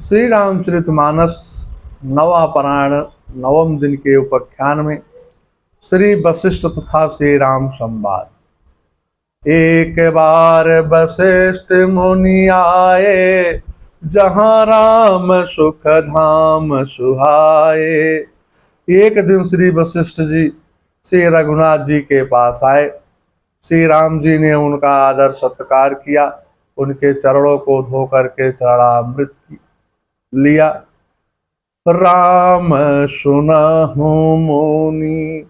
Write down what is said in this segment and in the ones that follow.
श्री रामचरितमानस नवा पारायण नवम दिन के उपाख्यान में श्री वशिष्ठ तथा श्री राम संवाद। एक बार वशिष्ठ मुनि आए, जहाँ राम सुख धाम सुहाए। एक दिन श्री वशिष्ठ जी श्री रघुनाथ जी के पास आए। श्री राम जी ने उनका आदर सत्कार किया, उनके चरणों को धो करके चरणामृत लिया। राम सुनहु मुनि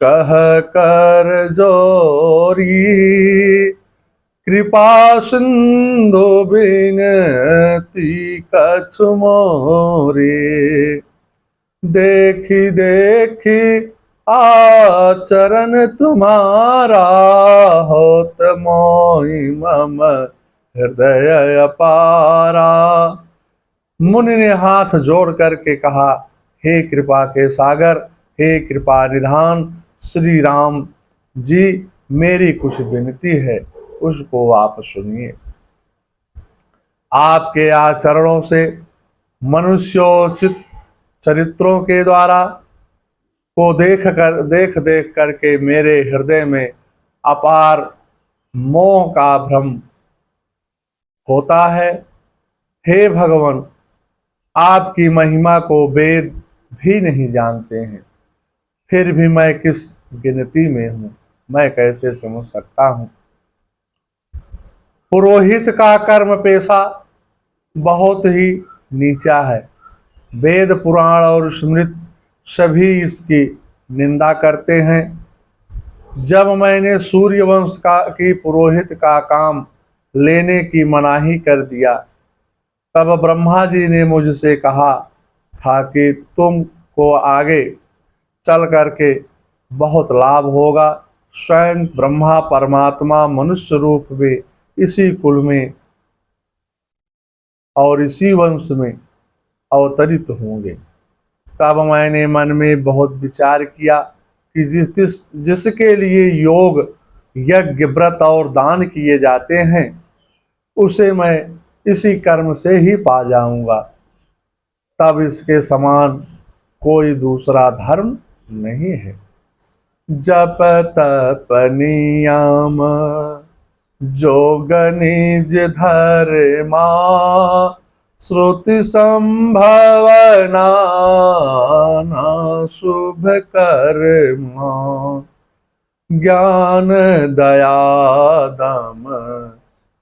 कह कर जोरी, कृपा सिंधु बिनती कछु मोरी। देखी देखी आचरण तुम्हारा, होत मोहि मम हृदय अपारा। मुनि ने हाथ जोड़ करके कहा, हे कृपा के सागर, हे कृपा निधान श्री राम जी, मेरी कुछ विनती है, उसको आप सुनिए। आपके आचरणों से मनुष्योचित चरित्रों के द्वारा को देख देख करके मेरे हृदय में अपार मोह का भ्रम होता है। हे भगवान, आपकी महिमा को वेद भी नहीं जानते हैं, फिर भी मैं किस गिनती में हूँ, मैं कैसे समझ सकता हूँ। पुरोहित का कर्म पेशा बहुत ही नीचा है। वेद पुराण और स्मृति सभी इसकी निंदा करते हैं। जब मैंने सूर्यवंश की पुरोहित का काम लेने की मनाही कर दिया, तब ब्रह्मा जी ने मुझसे कहा था कि तुमको आगे चल करके बहुत लाभ होगा। स्वयं ब्रह्मा परमात्मा मनुष्य रूप में इसी कुल में और इसी वंश में अवतरित होंगे। तब मैंने मन में बहुत विचार किया कि जिसके लिए योग यज्ञ व्रत और दान किए जाते हैं, उसे मैं इसी कर्म से ही पा जाऊंगा। तब इसके समान कोई दूसरा धर्म नहीं है। जप तप नियम जोग निज धर्मा, श्रुति संभावना शुभ कर्मा। ज्ञान दया दम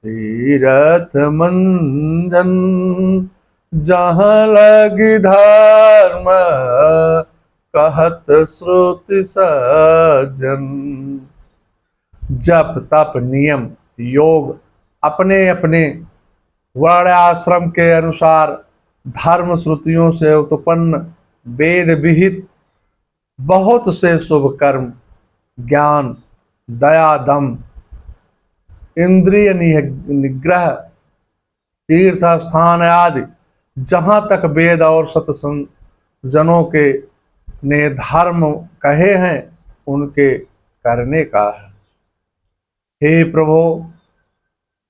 तीरथ मंजन, जहाँ लग धर्म कहत श्रुति सज्जन। जप तप नियम योग अपने अपने वर्ण आश्रम के अनुसार धर्म श्रुतियों से उत्पन्न वेद विहित बहुत से शुभ कर्म, ज्ञान दया दम इंद्रिय निग्रह तीर्थ स्थान आदि जहाँ तक वेद और सत्संजनों के ने धर्म कहे हैं, उनके करने का है। हे प्रभु,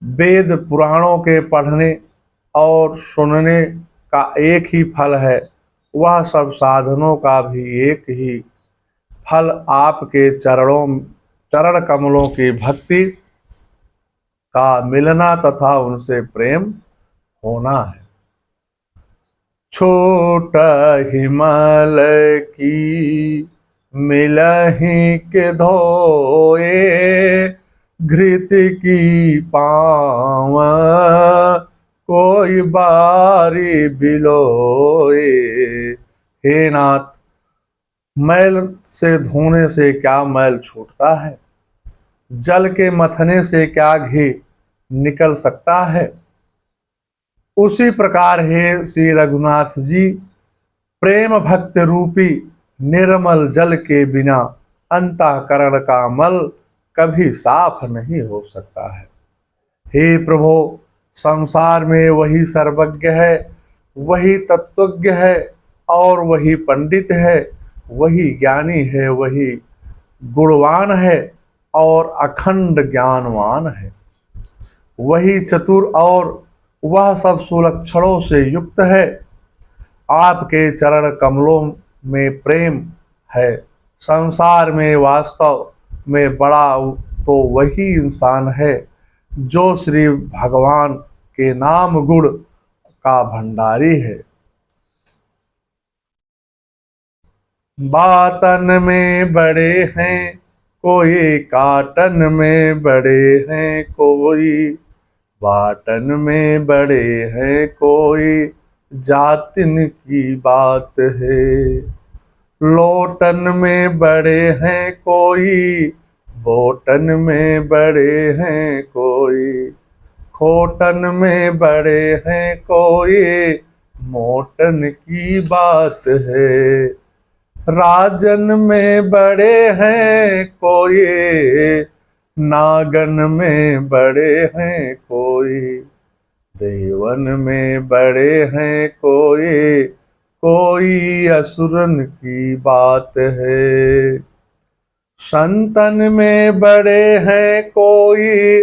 वेद पुराणों के पढ़ने और सुनने का एक ही फल है, वह सब साधनों का भी एक ही फल आपके चरण कमलों की भक्ति का मिलना तथा उनसे प्रेम होना है। छोट हिमल की मिलहि के धोए, घृत की पाँव कोई बारी बिलोए। हे नाथ, मैल से धोने से क्या मैल छूटता है, जल के मथने से क्या घी निकल सकता है। उसी प्रकार हे श्री रघुनाथ जी, प्रेम भक्त रूपी निर्मल जल के बिना अंतःकरण का मल कभी साफ नहीं हो सकता है। हे प्रभु, संसार में वही सर्वज्ञ है, वही तत्वज्ञ है और वही पंडित है, वही ज्ञानी है, वही गुणवान है और अखंड ज्ञानवान है। वही चतुर और वह सब सुलक्षणों से युक्त है। आपके चरण कमलों में प्रेम है। संसार में वास्तव में बड़ा तो वही इंसान है जो श्री भगवान के नाम गुण का भंडारी है। बातन में बड़े हैं कोई, काटन में बड़े हैं कोई, बाटन में बड़े हैं कोई, जातिन की बात है। लोटन में बड़े हैं कोई, बोटन में बड़े हैं कोई, खोटन में बड़े हैं कोई, मोटन की बात है। राजन में बड़े हैं कोई, नागन में बड़े हैं कोई, देवन में बड़े हैं कोई, कोई असुरन की बात है। संतन में बड़े हैं कोई,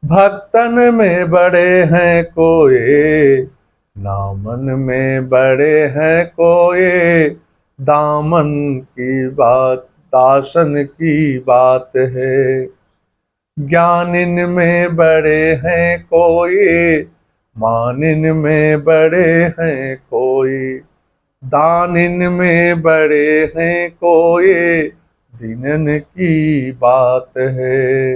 भक्तन में बड़े हैं कोई, नामन में बड़े हैं कोई, दामन की बात दासन की बात है। ज्ञानिन में बड़े हैं कोई, मानिन में बड़े हैं कोई, दानिन में बड़े हैं कोई, दिनन की बात है।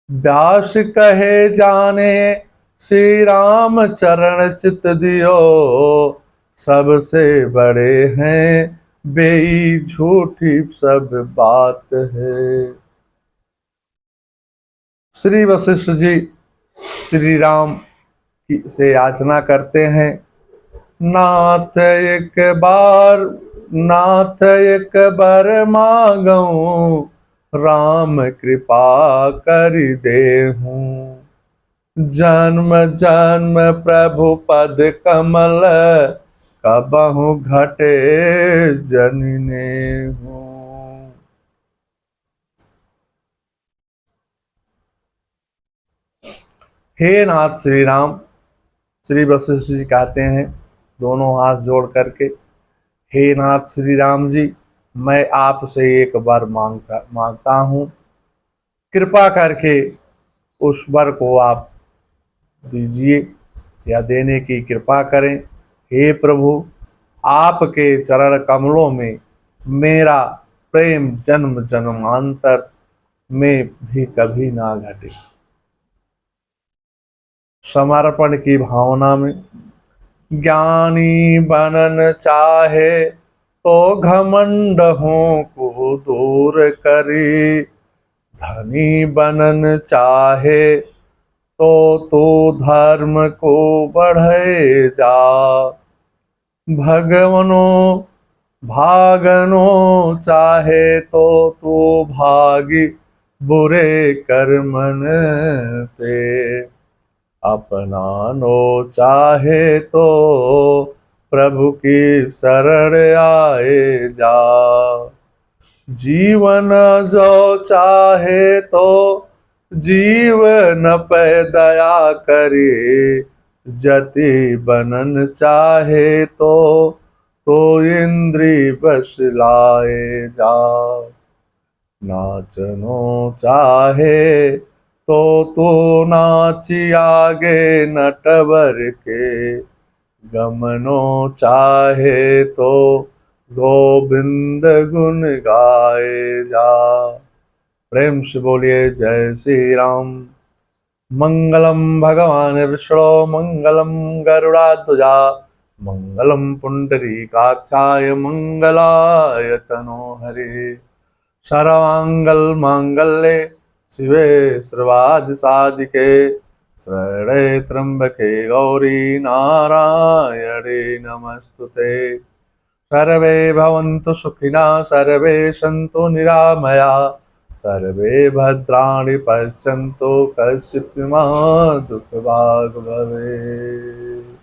व्यास कहे जाने श्री राम चरण चित दियो, सबसे बड़े हैं बेई झूठी सब बात है। श्री वशिष्ठ जी श्री राम से याचना करते हैं, नाथ एक बार मांगूं, राम कृपा कर देहूं। जन्म जन्म प्रभु पद कमल, कबहु घटे जनिने हूँ। हे नाथ श्री राम, श्री वशिष्ठ जी कहते हैं दोनों हाथ जोड़ करके, हे नाथ श्री राम जी, मैं आपसे एक वर मांगता हूँ, कृपा करके उस वर को आप दीजिए या देने की कृपा करें। हे प्रभु, आपके चरण कमलों में मेरा प्रेम जन्म जन्मांतर में भी कभी ना घटे। समर्पण की भावना में ज्ञानी बनन चाहे तो घमंडों को दूर करे, धनी बनन चाहे तो धर्म को बढ़े जा। भगवनो भागनो चाहे तो तू भागी बुरे कर्मन ते, अपनानो चाहे तो प्रभु की शरण आए जा। जीवन जो चाहे तो जीवन पे दया करे, जति बनन चाहे तो इंद्री बस लाए जा। नाचनो चाहे तो नाची आगे नटवर के, गमनो चाहे तो गोविंद गुण गाए जा। प्रेम से बोलिए जय श्री राम। मंगलम भगवान विष्णु मंगलम गरुड़ाध्वजा, मंगलम पुंडरीकाक्षाय मंगलाय तनोहरे। सर्वांगल मांगल्ये शिवे सर्वार्थ साधिके, शरणे त्र्यंबके गौरी नारायणे नमस्तुते। सर्वे भवन्तु सुखिनः, सर्वे सन्तु निरामयाः, सर्वे भद्राणि पश्यन्तु, कश्चित् मा दुःखभाग् भवेत्।